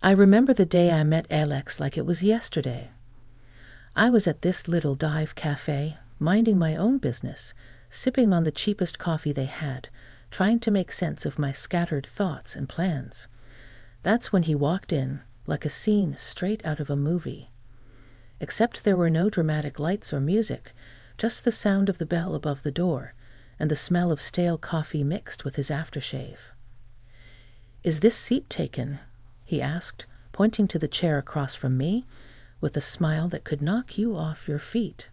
I remember the day I met Alex like it was yesterday. I was at this little dive cafe, minding my own business, sipping on the cheapest coffee they had, trying to make sense of my scattered thoughts and plans. That's when he walked in, like a scene straight out of a movie. Except there were no dramatic lights or music, just the sound of the bell above the door, and the smell of stale coffee mixed with his aftershave. "Is this seat taken?" he asked, pointing to the chair across from me, with a smile that could knock you off your feet.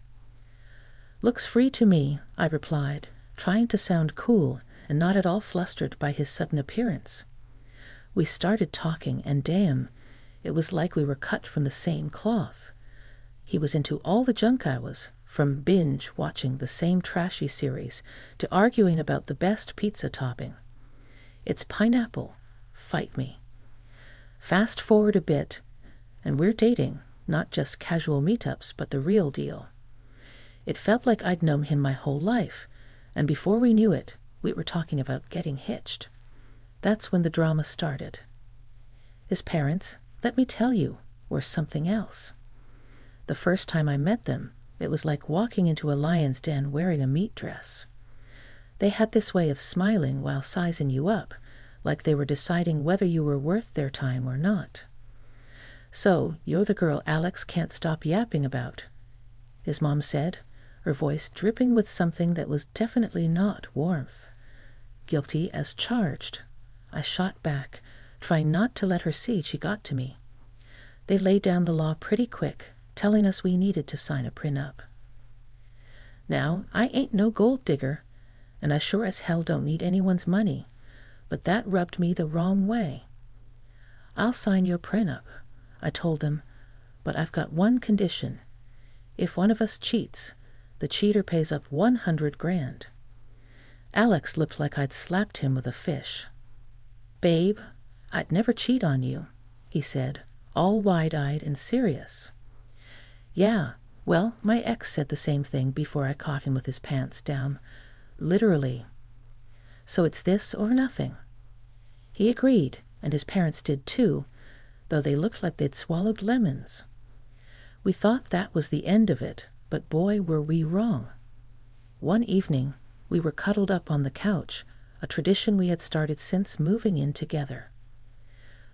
"Looks free to me," I replied, trying to sound cool and not at all flustered by his sudden appearance. We started talking, and damn, it was like we were cut from the same cloth. He was into all the junk I was, from binge watching the same trashy series to arguing about the best pizza topping. "It's pineapple. Fight me." Fast forward a bit, and we're dating, not just casual meetups, but the real deal. It felt like I'd known him my whole life, and before we knew it, we were talking about getting hitched. That's when the drama started. His parents, let me tell you, were something else. The first time I met them, it was like walking into a lion's den wearing a meat dress. They had this way of smiling while sizing you up, like they were deciding whether you were worth their time or not. "So, you're the girl Alex can't stop yapping about," his mom said, her voice dripping with something that was definitely not warmth. "Guilty as charged," I shot back, trying not to let her see she got to me. They laid down the law pretty quick, telling us we needed to sign a prenup. Now, I ain't no gold digger, and I sure as hell don't need anyone's money, but that rubbed me the wrong way. "I'll sign your prenup," I told them, "but I've got one condition. If one of us cheats, the cheater pays up 100 grand. Alex looked like I'd slapped him with a fish. "Babe, I'd never cheat on you," he said, all wide-eyed and serious. Yeah, well, my ex said the same thing before I caught him with his pants down. Literally. So it's this or nothing. He agreed, and his parents did too, though they looked like they'd swallowed lemons. We thought that was the end of it, but boy, were we wrong. One evening, we were cuddled up on the couch, a tradition we had started since moving in together.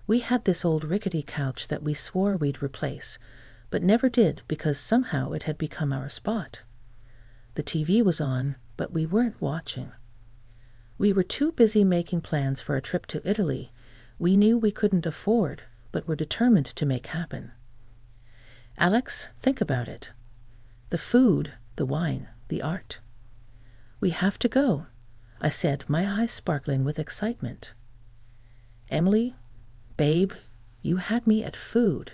We had this old rickety couch that we swore we'd replace, but never did because somehow it had become our spot. The TV was on, but we weren't watching. We were too busy making plans for a trip to Italy we knew we couldn't afford, but were determined to make happen. "Alex, think about it. The food, the wine, the art. We have to go," I said, my eyes sparkling with excitement. "Emily, babe, you had me at food.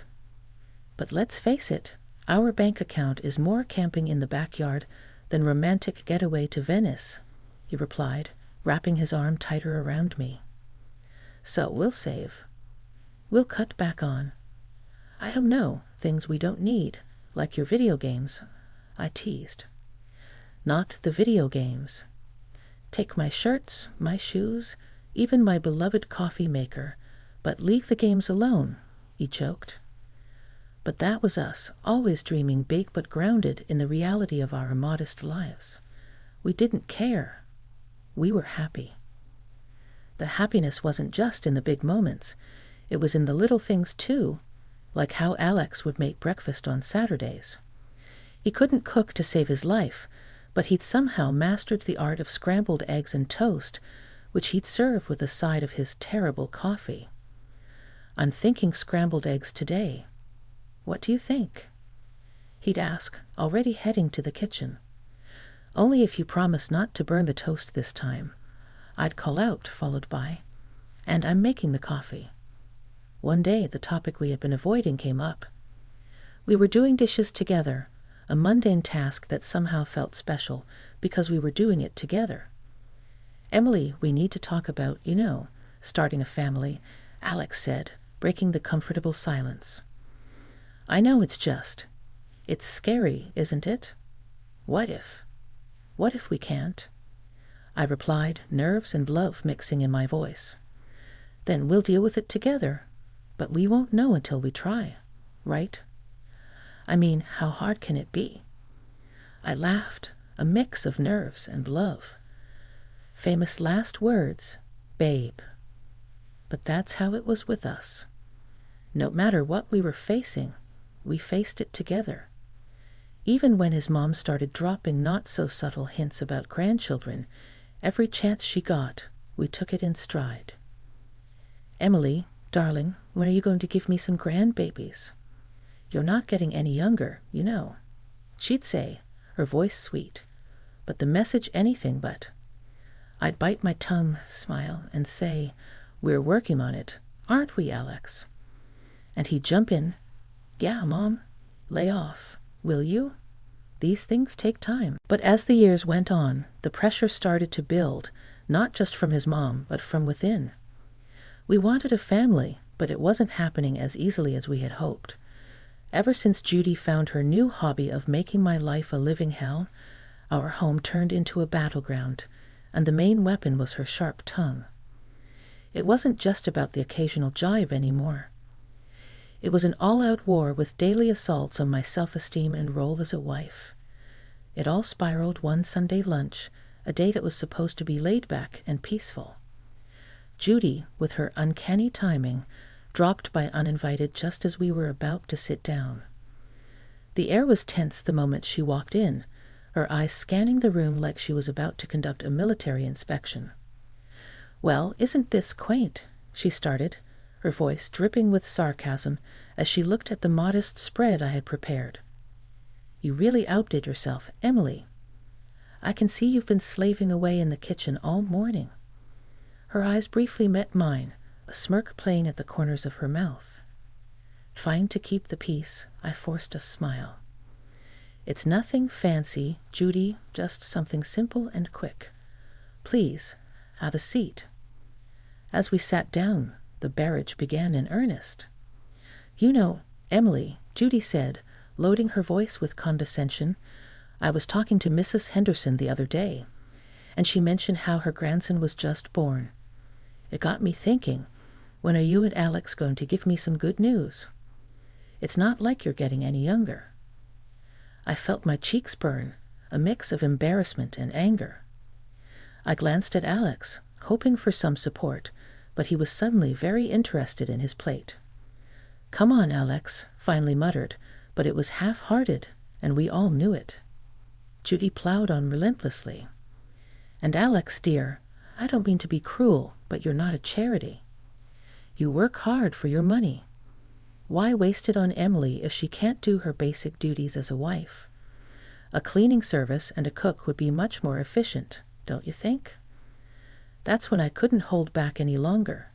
But let's face it, our bank account is more camping in the backyard than romantic getaway to Venice," he replied, wrapping his arm tighter around me. "So we'll save. We'll cut back on, I don't know, things we don't need, like your video games," I teased. "Not the video games. Take my shirts, my shoes, even my beloved coffee maker, but leave the games alone," he joked. But that was us, always dreaming big but grounded in the reality of our modest lives. We didn't care. We were happy. The happiness wasn't just in the big moments. It was in the little things too, like how Alex would make breakfast on Saturdays. He couldn't cook to save his life, but he'd somehow mastered the art of scrambled eggs and toast, which he'd serve with a side of his terrible coffee. "I'm thinking scrambled eggs today. What do you think?" he'd ask, already heading to the kitchen. "Only if you promise not to burn the toast this time," I'd call out, followed by, "And I'm making the coffee." One day, the topic we had been avoiding came up. We were doing dishes together, a mundane task that somehow felt special because we were doing it together. "Emily, we need to talk about, starting a family," Alex said, breaking the comfortable silence. "I know it's scary, isn't it? What if? What if we can't?" I replied, nerves and love mixing in my voice. "Then we'll deal with it together. But we won't know until we try, right? I mean, how hard can it be? I laughed, a mix of nerves and love. Famous last words, babe. But that's how it was with us. No matter what we were facing, we faced it together. Even when his mom started dropping not-so-subtle hints about grandchildren, every chance she got, we took it in stride. Emily, darling, when are you going to give me some grandbabies? You're not getting any younger, you know. She'd say, her voice sweet, but the message anything but. I'd bite my tongue, smile, and say, we're working on it, aren't we, Alex? And he'd jump in, yeah, Mom, lay off, will you? These things take time. But as the years went on, the pressure started to build, not just from his mom, but from within. We wanted a family, but it wasn't happening as easily as we had hoped. Ever since Judy found her new hobby of making my life a living hell, our home turned into a battleground, and the main weapon was her sharp tongue. It wasn't just about the occasional jibe anymore. It was an all-out war with daily assaults on my self-esteem and role as a wife. It all spiraled one Sunday lunch, a day that was supposed to be laid back and peaceful. Judy, with her uncanny timing, dropped by uninvited just as we were about to sit down. The air was tense the moment she walked in, her eyes scanning the room like she was about to conduct a military inspection. "Well, isn't this quaint?" she started, her voice dripping with sarcasm as she looked at the modest spread I had prepared. "You really outdid yourself, Emily. I can see you've been slaving away in the kitchen all morning." Her eyes briefly met mine, a smirk playing at the corners of her mouth. Trying to keep the peace, I forced a smile. "It's nothing fancy, Judy, just something simple and quick. Please, have a seat." As we sat down, the barrage began in earnest. "You know, Emily," Judy said, loading her voice with condescension, "I was talking to Mrs. Henderson the other day, and she mentioned how her grandson was just born. It got me thinking, when are you and Alex going to give me some good news? It's not like you're getting any younger." I felt my cheeks burn, a mix of embarrassment and anger. I glanced at Alex, hoping for some support, but he was suddenly very interested in his plate. "Come on, Alex," finally muttered, but it was half-hearted, and we all knew it. Judy plowed on relentlessly. "And Alex, dear, I don't mean to be cruel, but you're not a charity. You work hard for your money. Why waste it on Emily if she can't do her basic duties as a wife? A cleaning service and a cook would be much more efficient, don't you think?" That's when I couldn't hold back any longer.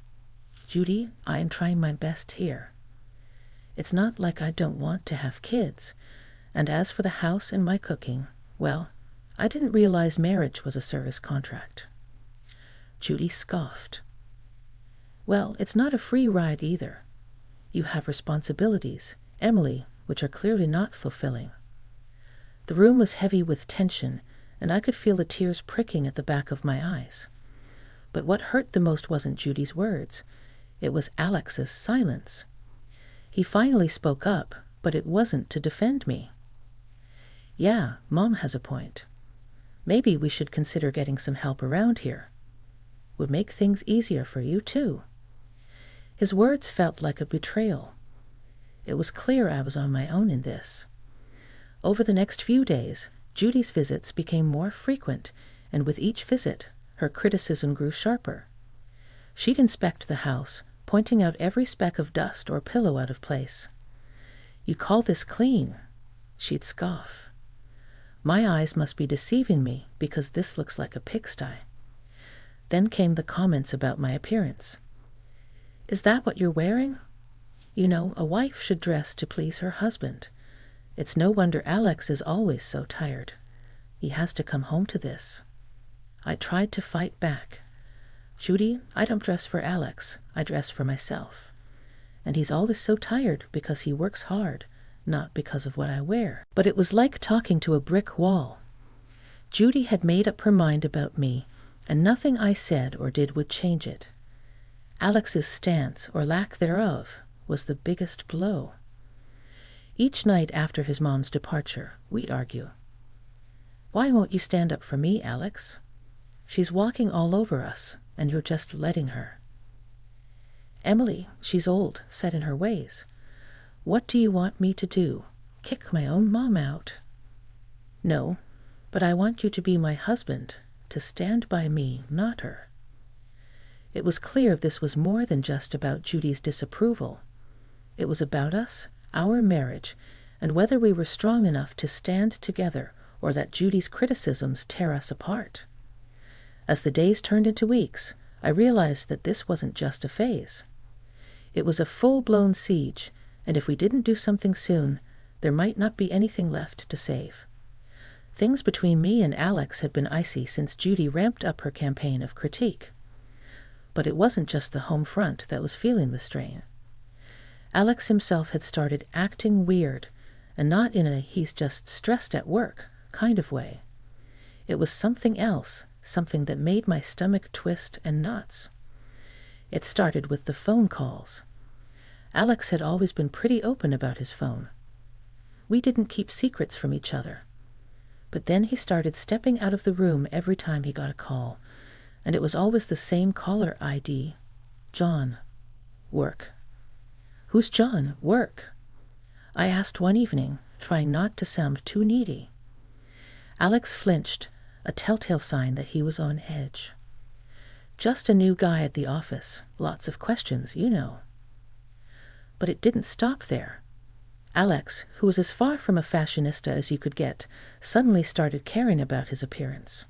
"Judy, I am trying my best here. It's not like I don't want to have kids, and as for the house and my cooking, well, I didn't realize marriage was a service contract." Judy scoffed. "Well, it's not a free ride either. You have responsibilities, Emily, which are clearly not fulfilling." The room was heavy with tension, and I could feel the tears pricking at the back of my eyes. But what hurt the most wasn't Judy's words. It was Alex's silence. He finally spoke up, but it wasn't to defend me. "Yeah, Mom has a point. Maybe we should consider getting some help around here. Would make things easier for you, too." His words felt like a betrayal. It was clear I was on my own in this. Over the next few days, Judy's visits became more frequent, and with each visit, her criticism grew sharper. She'd inspect the house, pointing out every speck of dust or pillow out of place. "You call this clean?" She'd scoff. My eyes must be deceiving me because this looks like a pigsty. Then came the comments about my appearance. "Is that what you're wearing? You know, a wife should dress to please her husband. It's no wonder Alex is always so tired. He has to come home to this." I tried to fight back. "Judy, I don't dress for Alex. I dress for myself. And he's always so tired because he works hard, not because of what I wear." But it was like talking to a brick wall. Judy had made up her mind about me, and nothing I said or did would change it. Alex's stance, or lack thereof, was the biggest blow. Each night after his mom's departure, we'd argue. "Why won't you stand up for me, Alex? She's walking all over us, and you're just letting her." "Emily, she's old, set in her ways. What do you want me to do? Kick my own mom out?" "No, but I want you to be my husband, to stand by me, not her." It was clear this was more than just about Judy's disapproval. It was about us, our marriage, and whether we were strong enough to stand together or that Judy's criticisms tear us apart. As the days turned into weeks, I realized that this wasn't just a phase. It was a full-blown siege, and if we didn't do something soon, there might not be anything left to save. Things between me and Alex had been icy since Judy ramped up her campaign of critique. But it wasn't just the home front that was feeling the strain. Alex himself had started acting weird, and not in a "he's just stressed at work" kind of way. It was something else, something that made my stomach twist and knots. It started with the phone calls. Alex had always been pretty open about his phone. We didn't keep secrets from each other. But then he started stepping out of the room every time he got a call, and it was always the same caller ID. "John. Work." "Who's John? Work?" I asked one evening, trying not to sound too needy. Alex flinched, a telltale sign that he was on edge. "Just a new guy at the office. Lots of questions, you know." But it didn't stop there. Alex, who was as far from a fashionista as you could get, suddenly started caring about his appearance.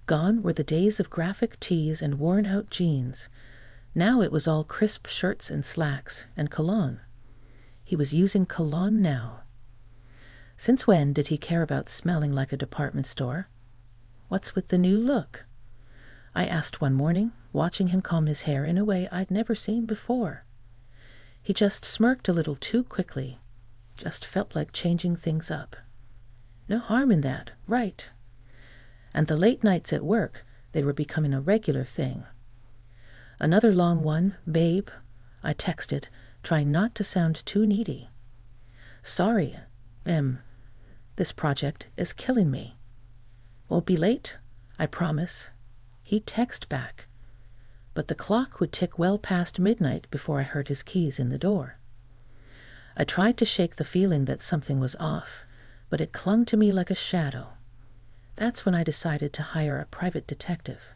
Gone were the days of graphic tees and worn-out jeans. Now it was all crisp shirts and slacks and cologne. He was using cologne now. Since when did he care about smelling like a department store? "What's with the new look?" I asked one morning, watching him comb his hair in a way I'd never seen before. He just smirked a little too quickly. Just felt like changing things up. No harm in that, right? And the late nights at work, they were becoming a regular thing. "Another long one, babe," I texted, trying not to sound too needy. "Sorry, this project is killing me." "Won't be late, I promise." He'd text back. But the clock would tick well past midnight before I heard his keys in the door. I tried to shake the feeling that something was off, but it clung to me like a shadow. That's when I decided to hire a private detective.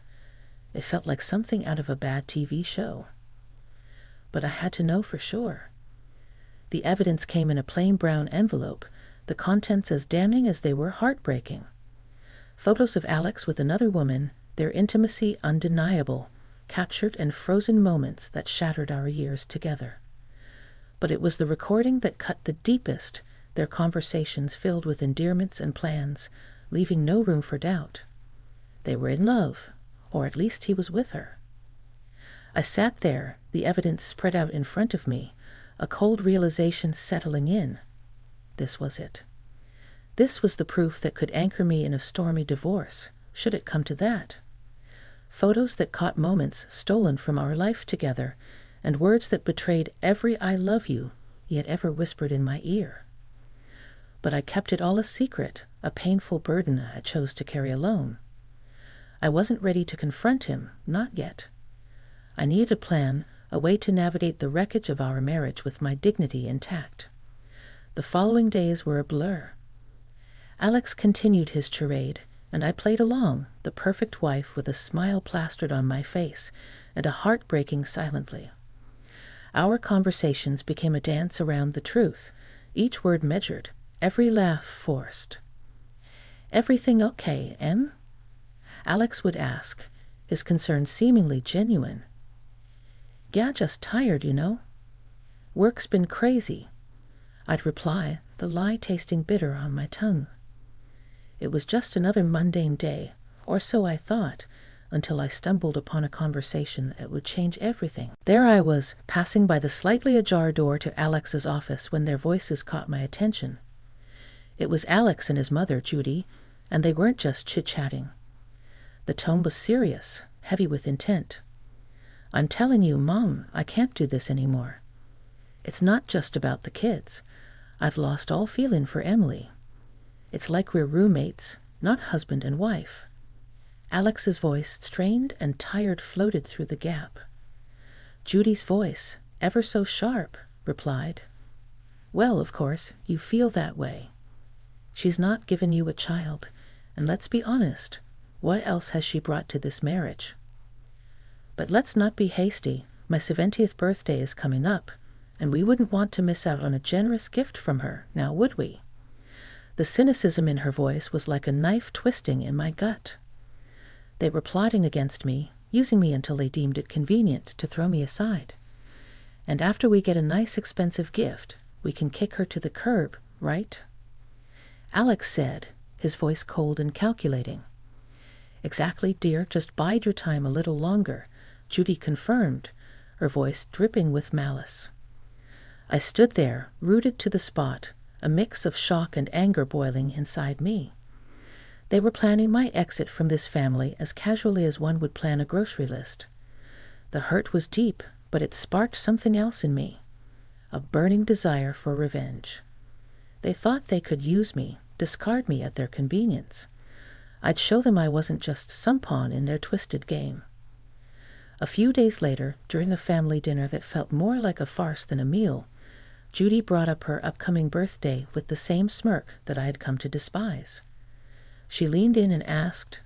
It felt like something out of a bad TV show. But I had to know for sure. The evidence came in a plain brown envelope, the contents as damning as they were heartbreaking. Photos of Alex with another woman, their intimacy undeniable, captured and frozen moments that shattered our years together. But it was the recording that cut the deepest, their conversations filled with endearments and plans, leaving no room for doubt. They were in love, or at least he was with her. I sat there, the evidence spread out in front of me, a cold realization settling in. This was it. This was the proof that could anchor me in a stormy divorce, should it come to that. Photos that caught moments stolen from our life together, and words that betrayed every "I love you" he had ever whispered in my ear. But I kept it all a secret, a painful burden I chose to carry alone. I wasn't ready to confront him, not yet. I needed a plan, a way to navigate the wreckage of our marriage with my dignity intact. The following days were a blur. Alex continued his charade, and I played along, the perfect wife with a smile plastered on my face and a heart breaking silently. Our conversations became a dance around the truth, each word measured, every laugh forced. "Everything okay, Em?" Alex would ask, his concern seemingly genuine. "Yeah, just tired, you know. Work's been crazy." I'd reply, the lie tasting bitter on my tongue. It was just another mundane day, or so I thought, until I stumbled upon a conversation that would change everything. There I was, passing by the slightly ajar door to Alex's office when their voices caught my attention. It was Alex and his mother, Judy, and they weren't just chit-chatting. The tone was serious, heavy with intent. "I'm telling you, Mom, I can't do this anymore." It's not just about the kids. I've lost all feeling for Emily. It's like we're roommates, not husband and wife." Alex's voice, strained and tired, floated through the gap. Judy's voice, ever so sharp, replied, "Well, of course, you feel that way. She's not given you a child, and let's be honest, what else has she brought to this marriage? But let's not be hasty. My 70th birthday is coming up, and we wouldn't want to miss out on a generous gift from her, now would we?" The cynicism in her voice was like a knife twisting in my gut. They were plotting against me, using me until they deemed it convenient to throw me aside. And after we get a nice expensive gift, we can kick her to the curb, right? Alex said, his voice cold and calculating. "Exactly, dear, just bide your time a little longer," Judy confirmed, her voice dripping with malice. I stood there, rooted to the spot, a mix of shock and anger boiling inside me. They were planning my exit from this family as casually as one would plan a grocery list. The hurt was deep, but it sparked something else in me, a burning desire for revenge. They thought they could use me, discard me at their convenience. I'd show them I wasn't just some pawn in their twisted game. A few days later, during a family dinner that felt more like a farce than a meal, Judy brought up her upcoming birthday with the same smirk that I had come to despise. She leaned in and asked,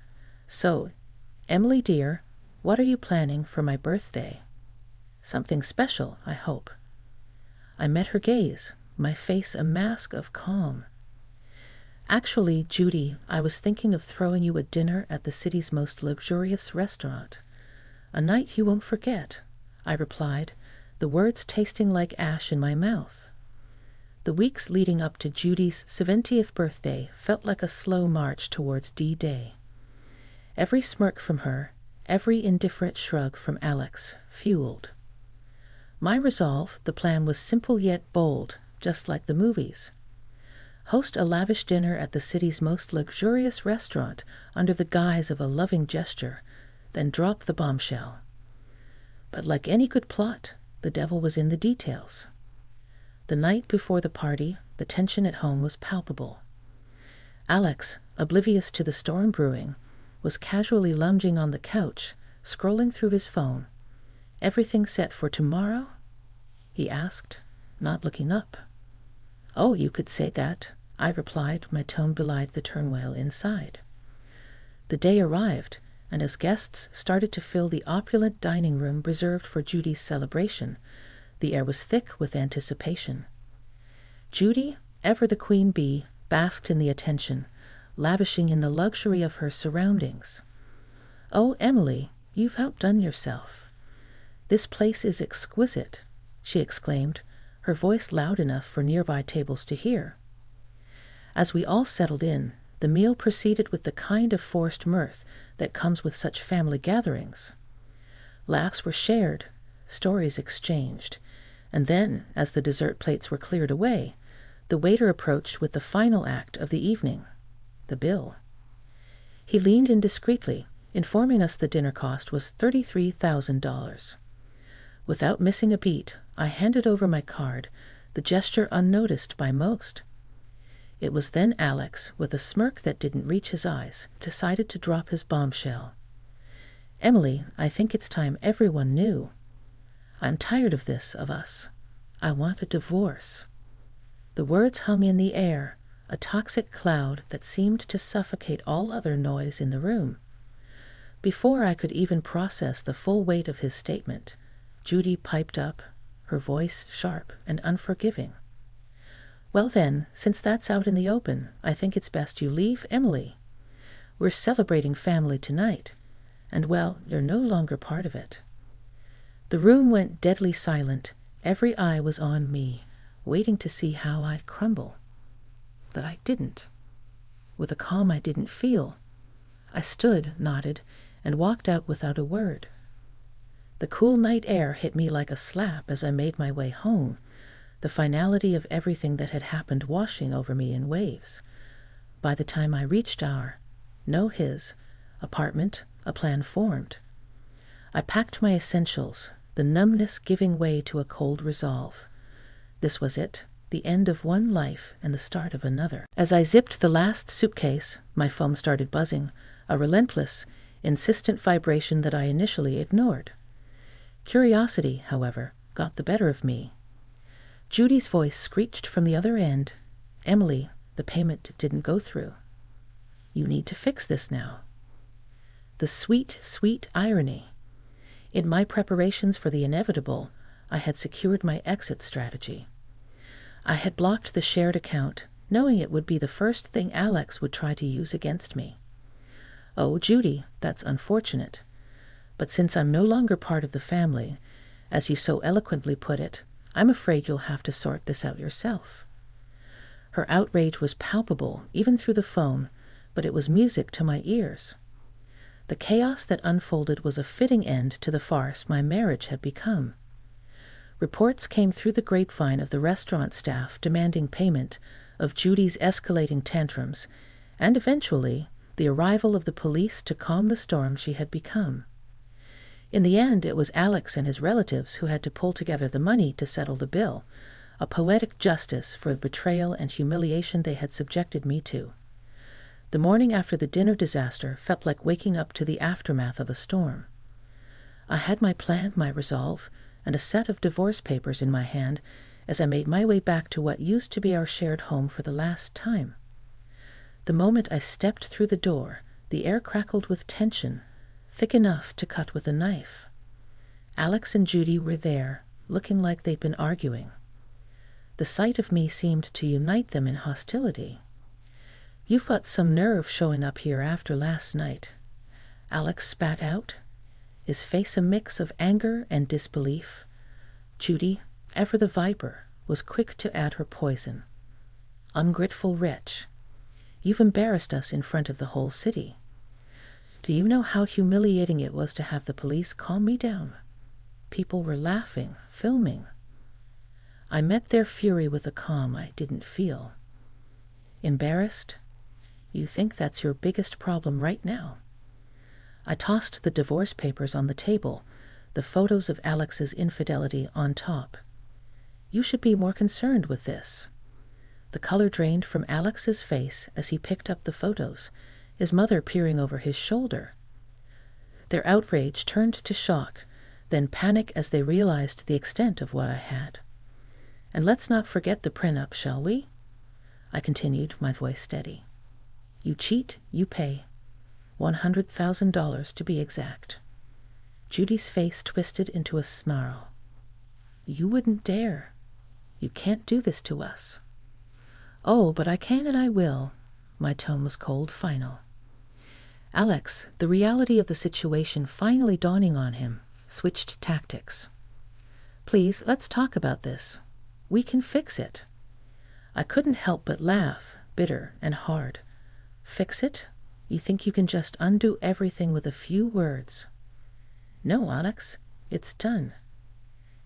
"So, Emily dear, what are you planning for my birthday? Something special, I hope." I met her gaze, my face a mask of calm. "Actually, Judy, I was thinking of throwing you a dinner at the city's most luxurious restaurant. A night you won't forget," I replied, the words tasting like ash in my mouth. The weeks leading up to Judy's 70th birthday felt like a slow march towards D-Day. Every smirk from her, every indifferent shrug from Alex, fueled. My resolve, the plan was simple yet bold, just like the movies. Host a lavish dinner at the city's most luxurious restaurant under the guise of a loving gesture, then drop the bombshell. But like any good plot, the devil was in the details. The night before the party, the tension at home was palpable. Alex, oblivious to the storm brewing, was casually lounging on the couch, scrolling through his phone. "Everything set for tomorrow?" he asked, not looking up. "Oh, you could say that," I replied, my tone belied the turmoil inside. The day arrived, and as guests started to fill the opulent dining room reserved for Judy's celebration, the air was thick with anticipation. Judy, ever the queen bee, basked in the attention, lavishing in the luxury of her surroundings. "Oh, Emily, you've outdone yourself. This place is exquisite," she exclaimed, her voice loud enough for nearby tables to hear. As we all settled in, the meal proceeded with the kind of forced mirth that comes with such family gatherings. Laughs were shared, stories exchanged, and then, as the dessert plates were cleared away, the waiter approached with the final act of the evening, the bill. He leaned in discreetly, informing us the dinner cost was $33,000. Without missing a beat, I handed over my card, the gesture unnoticed by most. It was then Alex, with a smirk that didn't reach his eyes, decided to drop his bombshell. "Emily, I think it's time everyone knew. I'm tired of this, of us. I want a divorce." The words hung in the air, a toxic cloud that seemed to suffocate all other noise in the room. Before I could even process the full weight of his statement, Judy piped up, her voice sharp and unforgiving. "Well then, since that's out in the open, I think it's best you leave, Emily. We're celebrating family tonight, and well, you're no longer part of it." The room went deadly silent. Every eye was on me, waiting to see how I'd crumble. But I didn't. With a calm I didn't feel, I stood, nodded, and walked out without a word. The cool night air hit me like a slap as I made my way home, the finality of everything that had happened washing over me in waves. By the time I reached his apartment, a plan formed. I packed my essentials, the numbness giving way to a cold resolve. This was it, the end of one life and the start of another. As I zipped the last suitcase, my phone started buzzing, a relentless, insistent vibration that I initially ignored. Curiosity, however, got the better of me. Judy's voice screeched from the other end, "Emily, the payment didn't go through. You need to fix this now." The sweet, sweet irony. In my preparations for the inevitable, I had secured my exit strategy. I had blocked the shared account, knowing it would be the first thing Alex would try to use against me. Oh, Judy, that's unfortunate. But since I'm no longer part of the family, as you so eloquently put it, I'm afraid you'll have to sort this out yourself. Her outrage was palpable, even through the phone, but it was music to my ears. The chaos that unfolded was a fitting end to the farce my marriage had become. Reports came through the grapevine of the restaurant staff demanding payment, of Judy's escalating tantrums, and eventually the arrival of the police to calm the storm she had become. In the end, it was Alex and his relatives who had to pull together the money to settle the bill, a poetic justice for the betrayal and humiliation they had subjected me to. The morning after the dinner disaster felt like waking up to the aftermath of a storm. I had my plan, my resolve, and a set of divorce papers in my hand as I made my way back to what used to be our shared home for the last time. The moment I stepped through the door, the air crackled with tension, thick enough to cut with a knife. Alex and Judy were there, looking like they'd been arguing. The sight of me seemed to unite them in hostility. "You've got some nerve showing up here after last night," Alex spat out, his face a mix of anger and disbelief. Judy, ever the viper, was quick to add her poison. "Ungrateful wretch. You've embarrassed us in front of the whole city. Do you know how humiliating it was to have the police calm me down? People were laughing, filming." I met their fury with a calm I didn't feel. "Embarrassed? You think that's your biggest problem right now?" I tossed the divorce papers on the table, the photos of Alex's infidelity on top. "You should be more concerned with this." The color drained from Alex's face as he picked up the photos, his mother peering over his shoulder. Their outrage turned to shock, then panic as they realized the extent of what I had. "And let's not forget the prenup, shall we?" I continued, my voice steady. "You cheat, you pay. $100,000 to be exact." Judy's face twisted into a snarl. "You wouldn't dare. You can't do this to us." "Oh, but I can and I will." My tone was cold, final. Alex, the reality of the situation finally dawning on him, switched tactics. "Please, let's talk about this. We can fix it." I couldn't help but laugh, bitter and hard. "Fix it? You think you can just undo everything with a few words?" "No, Alex, it's done."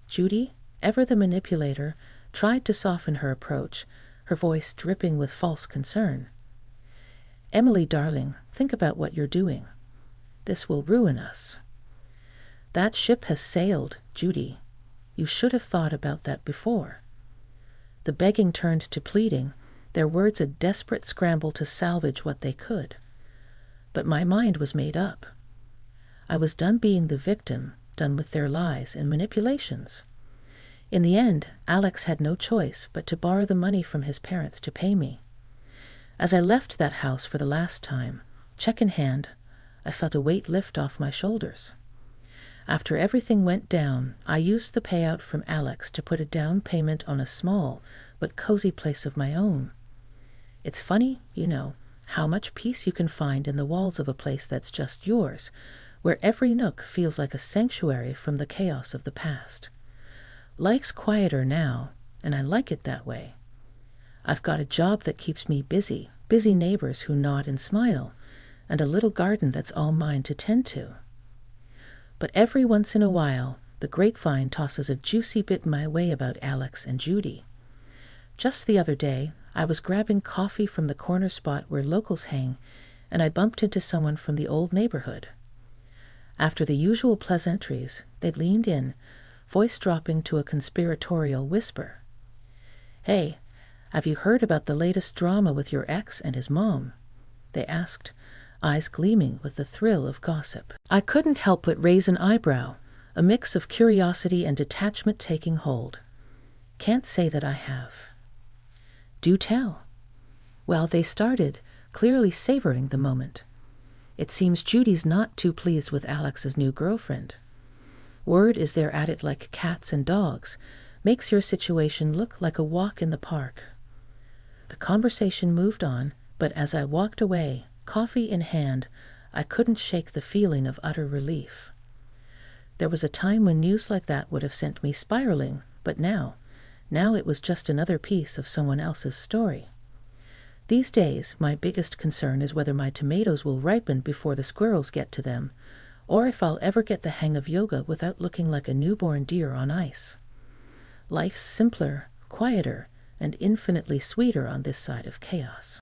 Judy, ever the manipulator, tried to soften her approach, her voice dripping with false concern. "Emily, darling, think about what you're doing. This will ruin us." "That ship has sailed, Judy. You should have thought about that before." The begging turned to pleading, their words a desperate scramble to salvage what they could. But my mind was made up. I was done being the victim, done with their lies and manipulations. In the end, Alex had no choice but to borrow the money from his parents to pay me. As I left that house for the last time, check in hand, I felt a weight lift off my shoulders. After everything went down, I used the payout from Alex to put a down payment on a small but cozy place of my own. It's funny, you know, how much peace you can find in the walls of a place that's just yours, where every nook feels like a sanctuary from the chaos of the past. Life's quieter now, and I like it that way. I've got a job that keeps me busy neighbors who nod and smile, and a little garden that's all mine to tend to. But every once in a while, the grapevine tosses a juicy bit my way about Alex and Judy. Just the other day, I was grabbing coffee from the corner spot where locals hang, and I bumped into someone from the old neighborhood. After the usual pleasantries, they leaned in, voice dropping to a conspiratorial whisper. "Hey, have you heard about the latest drama with your ex and his mom?" they asked, eyes gleaming with the thrill of gossip. I couldn't help but raise an eyebrow, a mix of curiosity and detachment taking hold. "Can't say that I have." "Do tell." Well, they started, clearly savoring the moment. "It seems Judy's not too pleased with Alex's new girlfriend. Word is they're at it like cats and dogs. Makes your situation look like a walk in the park." The conversation moved on, but as I walked away, coffee in hand, I couldn't shake the feeling of utter relief. There was a time when news like that would have sent me spiraling, but now it was just another piece of someone else's story. These days, my biggest concern is whether my tomatoes will ripen before the squirrels get to them, or if I'll ever get the hang of yoga without looking like a newborn deer on ice. Life's simpler, quieter, and infinitely sweeter on this side of chaos.